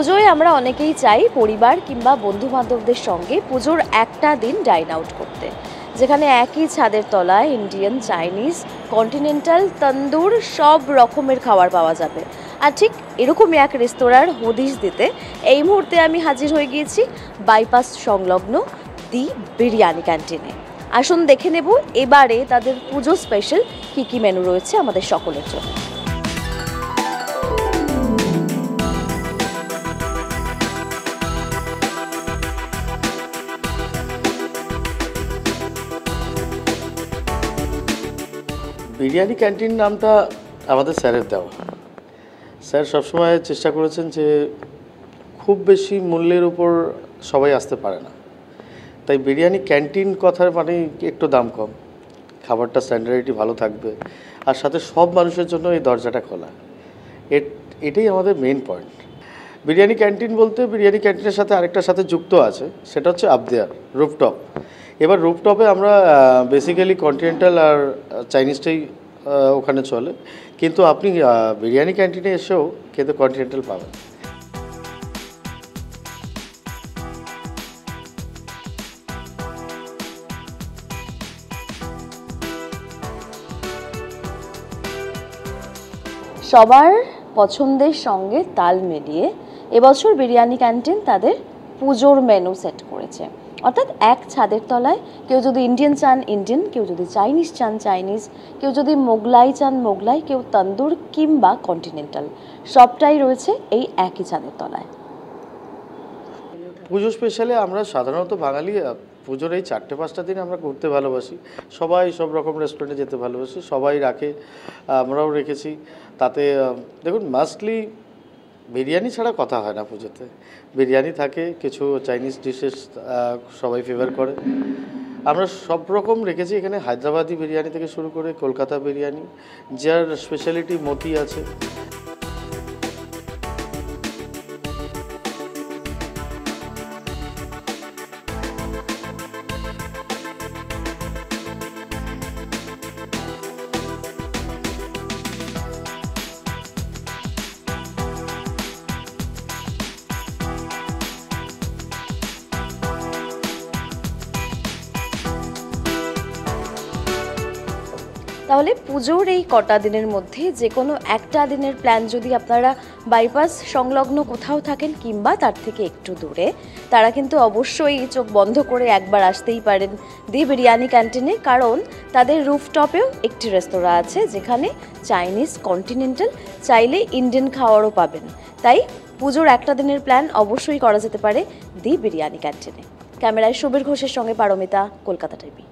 পুজোয় আমরা অনেকেই চাই পরিবার কিংবা বন্ধু-বান্ধবদের সঙ্গে পুজোর একটা দিন ডাইন আউট করতে, যেখানে একই ছাদের তলায় ইন্ডিয়ান, চাইনিজ, কন্টিনেন্টাল, তন্দুর সব রকমের খাবার পাওয়া যাবে। আর ঠিক এরকমই এক রেস্তোরাঁর হদিশ দিতে এই মুহূর্তে আমি হাজির হয়ে গিয়েছি বাইপাস সংলগ্ন দি বিরিয়ানি ক্যান্টিনে। আসুন দেখে নেব এবারে তাদের পুজো স্পেশাল কী মেনু রয়েছে আমাদের সকলের জন্য। বিরিয়ানি ক্যান্টিন নামটা আমাদের স্যারের দেওয়া। স্যার সবসময় চেষ্টা করেছেন যে খুব বেশি মূল্যের উপর সবাই আসতে পারে না, তাই বিরিয়ানি ক্যান্টিন কথার মানে একটু দাম কম, খাবারটা স্ট্যান্ডার্ডিটি ভালো থাকবে, আর সাথে সব মানুষের জন্য এই দরজাটা খোলা। এটাই আমাদের মেইন পয়েন্ট। বিরিয়ানি ক্যান্টিন বলতে বিরিয়ানি ক্যান্টিনের সাথে আরেকটার সাথে যুক্ত আছে, সেটা হচ্ছে আপদেয়ার রুফটপ। এবার রুফটপে আমরা বেসিক্যালি কন্টিনেন্টাল আর চাইনিজটাই ওখানে চলে, কিন্তু আপনি বিরিয়ানি ক্যান্টিনে এসেও কিন্তু কন্টিনেন্টাল পাবেন। সবার পছন্দের সঙ্গে তাল মিলিয়ে এবছর বিরিয়ানি ক্যান্টিন তাদের পুজোর মেনু সেট করেছে। অর্থাৎ এক ছাদের তলায় কেউ যদি ইন্ডিয়ান চান ইন্ডিয়ান, কেউ যদি চাইনিজ চান চাইনিজ, কেউ যদি মোগলাই চান মোগলাই, কেউ তন্দুর কিংবা কন্টিনেন্টাল, সবটাই রয়েছে এই একই ছাদের তলায়। পুজো স্পেশালে আমরা সাধারণত বাঙালি পুজোর এই 4-5টা দিন আমরা ঘুরতে ভালোবাসি, সবাই সব রকম রেস্টুরেন্টে যেতে ভালোবাসি, সবাই রাখে, আমরাও রেখেছি। তাতে দেখুন মাস্টলি বিরিয়ানি ছাড়া কথা হয় না পুজোতে। বিরিয়ানি থাকে, কিছু চাইনিজ ডিশেস সবাই ফেভার করে। আমরা সব রকম রেখেছি এখানে, হায়দ্রাবাদি বিরিয়ানি থেকে শুরু করে কলকাতা বিরিয়ানি, যার স্পেশালিটি মতি আছে। তাহলে পুজোর এই কটা দিনের মধ্যে যে কোনো একটা দিনের প্ল্যান যদি আপনারা বাইপাস সংলগ্ন কোথাও থাকেন কিংবা তার থেকে একটু দূরে, তারা কিন্তু অবশ্যই চোখ বন্ধ করে একবার আসতেই পারেন দি বিরিয়ানি ক্যান্টিনে, কারণ তাদের রুফটপেও একটি রেস্তোরাঁ আছে যেখানে চাইনিজ, কন্টিনেন্টাল, চাইলে ইন্ডিয়ান খাওয়ারও পাবেন। তাই পুজোর একটা দিনের প্ল্যান অবশ্যই করা যেতে পারে দি বিরিয়ানি ক্যান্টিনে। ক্যামেরায় সুবীর ঘোষের সঙ্গে পারমিতা, কলকাতা টিভি।